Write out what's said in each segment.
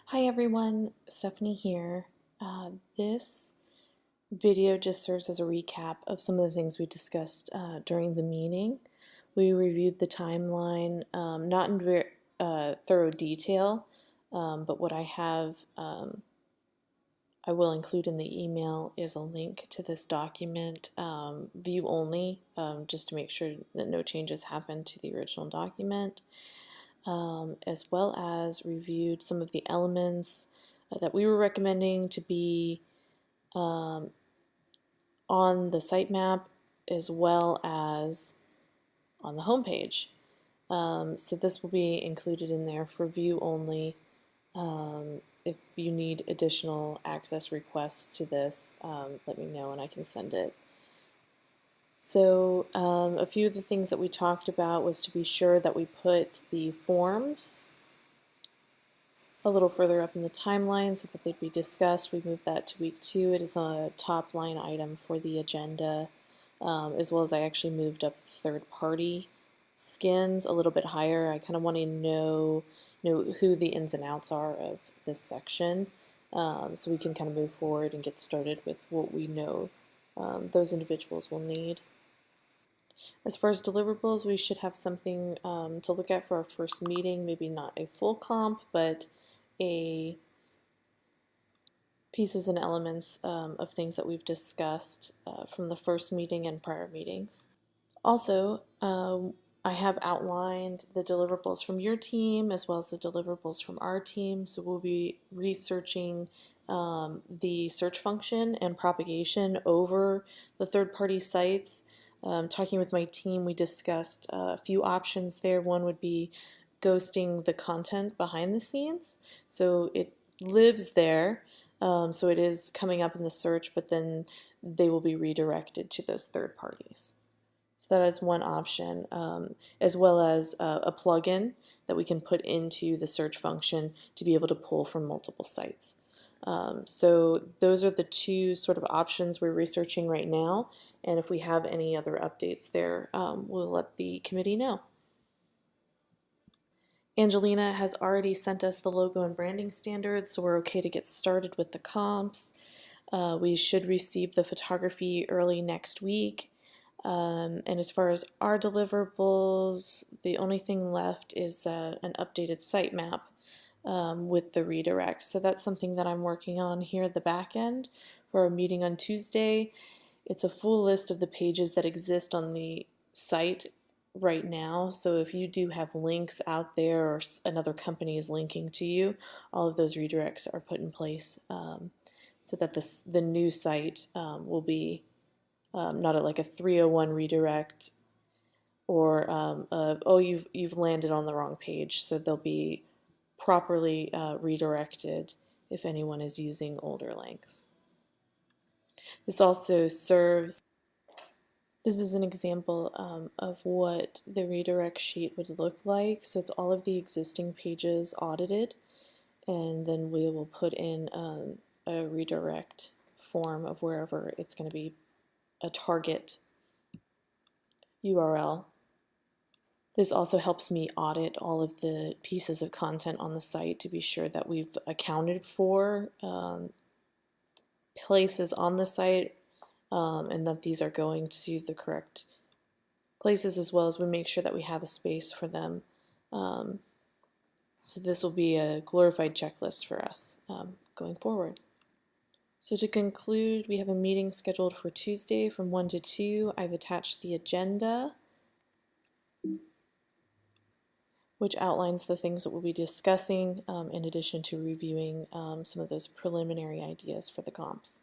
Hi everyone, Stephanie here. This video just serves as a recap of some of the things we discussed during the meeting. We reviewed the timeline, not in very thorough detail, but what I will include in the email is a link to this document, view only, just to make sure that no changes happen to the original document. As well as reviewed some of the elements that we were recommending to be on the sitemap as well as on the homepage. So this will be included in there for view only. If you need additional access requests to this, let me know and I can send it. So a few of the things that we talked about was to be sure that we put the forms a little further up in the timeline so that they'd be discussed. We moved that to week 2. It is a top line item for the agenda, as well as I actually moved up the third-party skins a little bit higher. I kind of want to know who the ins and outs are of this section, so we can kind of move forward and get started with what we know those individuals will need. As far as deliverables, we should have something to look at for our first meeting, maybe not a full comp, but a pieces and elements of things that we've discussed from the first meeting and prior meetings. Also, I have outlined the deliverables from your team as well as the deliverables from our team, so we'll be researching the search function and propagation over the third-party sites. Talking with my team, we discussed a few options there. One would be ghosting the content behind the scenes, so it lives there, so it is coming up in the search, but then they will be redirected to those third parties. So that is one option, as well as a plugin that we can put into the search function to be able to pull from multiple sites. So those are the two sort of options we're researching right now, and if we have any other updates there, we'll let the committee know. Angelina has already sent us the logo and branding standards, so we're okay to get started with the comps. We should receive the photography early next week. And as far as our deliverables, the only thing left is an updated sitemap with the redirects. So that's something that I'm working on here at the back end for our meeting on Tuesday. It's a full list of the pages that exist on the site right now, so if you do have links out there or another company is linking to you, all of those redirects are put in place so that the new site will be not like a 301 redirect or oh, you've landed on the wrong page, so they'll be properly redirected if anyone is using older links. This also serves. This is an example of what the redirect sheet would look like. So it's all of the existing pages audited, and then we will put in a redirect form of wherever it's going to be a target URL. This also helps me audit all of the pieces of content on the site to be sure that we've accounted for places on the site and that these are going to the correct places, as well as we make sure that we have a space for them. So this will be a glorified checklist for us going forward. So to conclude, we have a meeting scheduled for Tuesday from 1 to 2. I've attached the agenda, which outlines the things that we'll be discussing in addition to reviewing some of those preliminary ideas for the comps.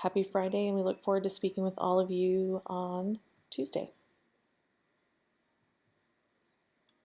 Happy Friday, and we look forward to speaking with all of you on Tuesday.